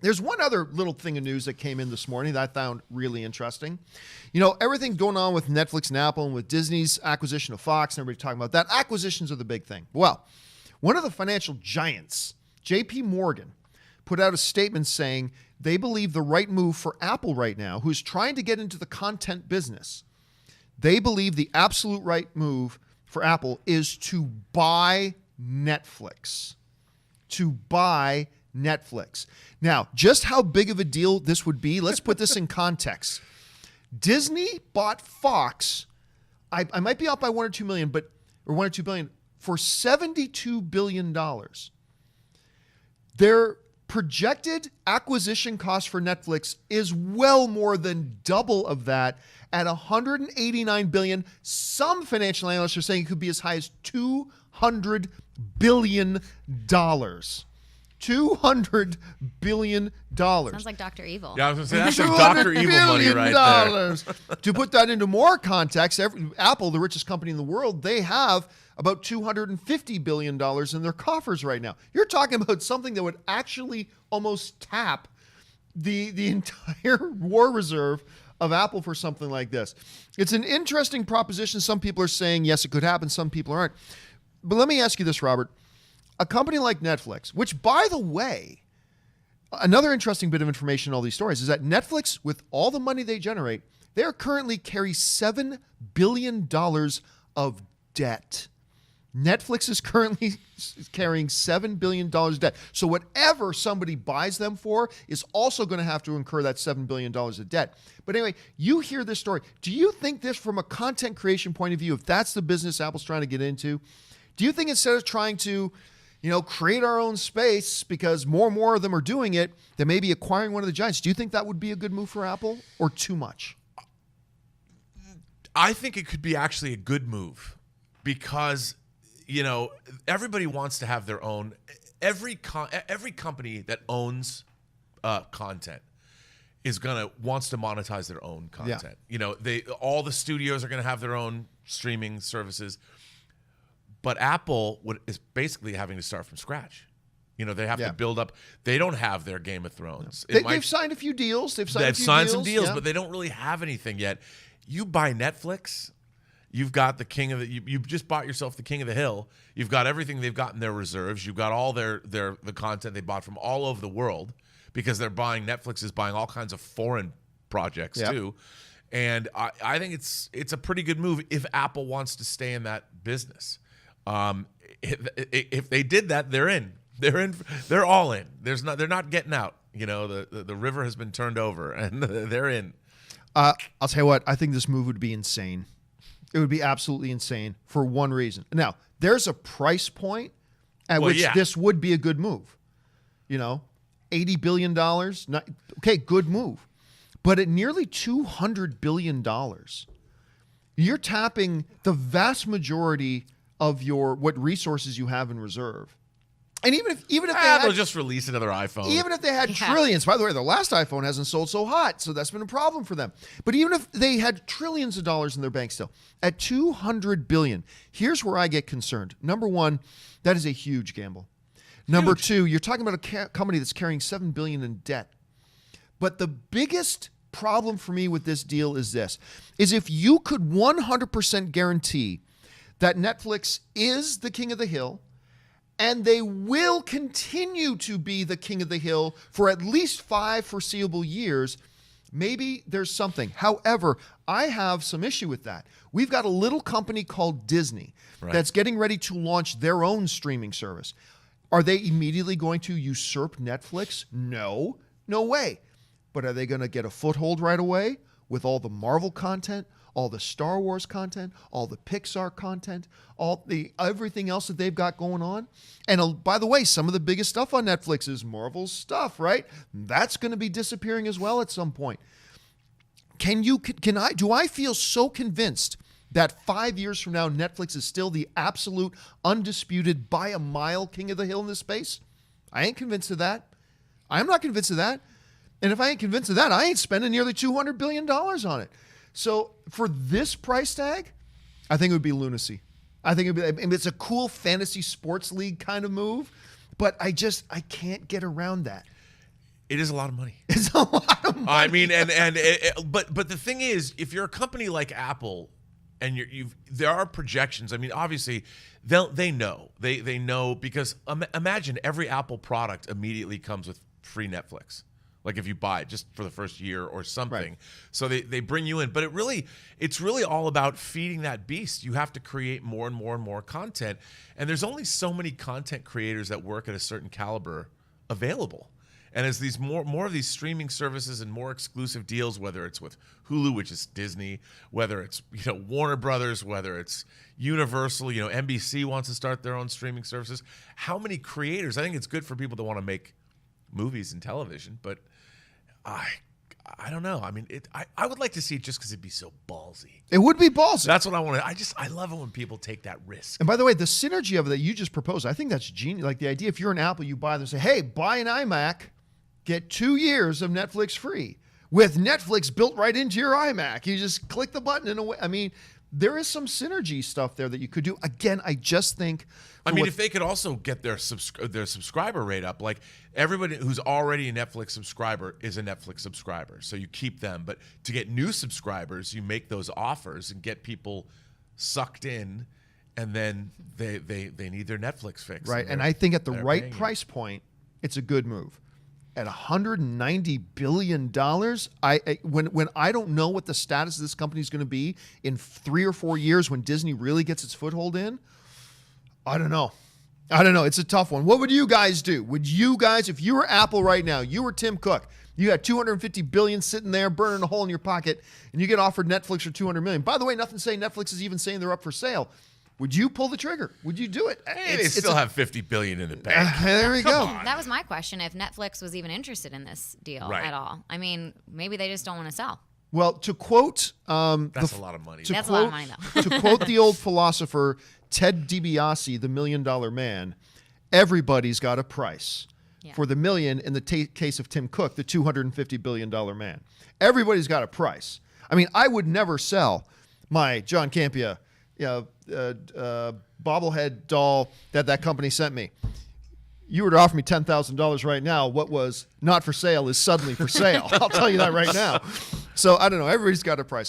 There's one other little thing of news that came in this morning that I found really interesting. Everything going on with Netflix and Apple and with Disney's acquisition of Fox and everybody talking about that. Acquisitions are the big thing. Well, one of the financial giants, JP Morgan, put out a statement saying they believe the right move for Apple right now, who's trying to get into the content business, they believe the absolute right move for Apple is to buy Netflix. To buy Netflix. Now, just how big of a deal this would be, let's put this in context. Disney bought Fox, I might be off by 1 or 2 million, or 1 or 2 billion, for $72 billion. Their projected acquisition cost for Netflix is well more than double of that at $189 billion. Some financial analysts are saying it could be as high as $200 billion. $200 billion. Sounds like Dr. Evil. Yeah, I was going to say, that's some Dr. Evil money right there. To put that into more context, Apple, the richest company in the world, they have about $250 billion in their coffers right now. You're talking about something that would actually almost tap the entire war reserve of Apple for something like this. It's an interesting proposition. Some people are saying, yes, it could happen. Some people aren't. But let me ask you this, Robert. A company like Netflix, which, by the way, another interesting bit of information in all these stories is that Netflix, with all the money they generate, they are currently carry $7 billion of debt. Netflix is currently carrying $7 billion debt. So whatever somebody buys them for is also going to have to incur that $7 billion of debt. But anyway, you hear this story. Do you think this, from a content creation point of view, if that's the business Apple's trying to get into, do you think instead of trying to create our own space, because more and more of them are doing it, than maybe acquiring one of the giants? Do you think that would be a good move for Apple, or too much? I think it could be actually a good move because, everybody wants to have their own. Every company that owns content wants to monetize their own content. Yeah. All the studios are going to have their own streaming services. But Apple is basically having to start from scratch. They have to build up. They don't have their Game of Thrones. No. They've signed a few deals. They've signed some deals, but they don't really have anything yet. You buy Netflix, you've got the king of the. You've just bought yourself the king of the hill. You've got everything they've got in their reserves. You've got all the content they bought from all over the world, because Netflix is buying all kinds of foreign projects too. And I think it's a pretty good move if Apple wants to stay in that business. If they did that, they're in. They're all in. They're not getting out. The river has been turned over, and they're in. I'll tell you what. I think this move would be insane. It would be absolutely insane for one reason. Now, there's a price point at which this would be a good move. $80 billion. Okay, good move. But at nearly $200 billion, you're tapping the vast majority of what resources you have in reserve. And even if they'll just release another iPhone. Even if they had trillions, by the way, their last iPhone hasn't sold so hot, so that's been a problem for them. But even if they had trillions of dollars in their bank still, at $200 billion, here's where I get concerned. Number one, that is a huge gamble. Number two, you're talking about a company that's carrying $7 billion in debt. But the biggest problem for me with this deal is if you could 100% guarantee that Netflix is the king of the hill, and they will continue to be the king of the hill for at least 5 foreseeable years, maybe there's something. However, I have some issue with that. We've got a little company called Disney that's getting ready to launch their own streaming service. Are they immediately going to usurp Netflix? No way. But are they going to get a foothold right away with all the Marvel content, all the Star Wars content, all the Pixar content, everything else that they've got going on? And by the way, some of the biggest stuff on Netflix is Marvel's stuff, right? That's going to be disappearing as well at some point. Do I feel so convinced that 5 years from now, Netflix is still the absolute, undisputed, by a mile king of the hill in this space? I ain't convinced of that. I'm not convinced of that. And if I ain't convinced of that, I ain't spending nearly $200 billion on it. So for this price tag, I think it would be lunacy. I think it's a cool fantasy sports league kind of move, but I can't get around that. It is a lot of money. It's a lot of money. I mean, but the thing is, if you're a company like Apple, and there are projections. I mean, obviously, they know because imagine every Apple product immediately comes with free Netflix. Like if you buy it just for the first year or something. Right. So they bring you in. But it's really all about feeding that beast. You have to create more and more and more content. And there's only so many content creators that work at a certain caliber available. And as these more of these streaming services and more exclusive deals, whether it's with Hulu, which is Disney, whether it's Warner Brothers, whether it's Universal, NBC wants to start their own streaming services. How many creators? I think it's good for people that want to make movies and television, but I don't know. I mean, I would like to see it just because it'd be so ballsy. It would be ballsy. That's what I want to. I love it when people take that risk. And by the way, the synergy of it that you just proposed, I think that's genius. Like the idea, if you're an Apple, you buy them, say, hey, buy an iMac, get 2 years of Netflix free with Netflix built right into your iMac. You just click the button and away. I mean, there is some synergy stuff there that you could do. Again, I just think. If they could also get their subscriber rate up, like everybody who's already a Netflix subscriber is a Netflix subscriber, so you keep them. But to get new subscribers, you make those offers and get people sucked in, and then they need their Netflix fix. Right, and I think at the right price point, it's a good move. At $190 billion, when I don't know what the status of this company is going to be in 3 or 4 years when Disney really gets its foothold in, I don't know. It's a tough one. What would you guys do? Would you guys, if you were Apple right now, you were Tim Cook, you had $250 billion sitting there burning a hole in your pocket, and you get offered Netflix for $200 million. By the way, nothing saying Netflix is even saying they're up for sale. Would you pull the trigger? Would you do it? They still have $50 billion in the bank. There we go. That was my question, if Netflix was even interested in this deal at all. I mean, maybe they just don't want to sell. Well, to quote... that's a lot of money. That's a lot of money, though. To quote the old philosopher Ted DiBiase, the $1 Million Man, everybody's got a price. Yeah. For the million, in the case of Tim Cook, the $250 billion man. Everybody's got a price. I mean, I would never sell my John Campea bobblehead doll that company sent me. You were to offer me $10,000 right now, what was not for sale is suddenly for sale. I'll tell you that right now. So I don't know. Everybody's got a price.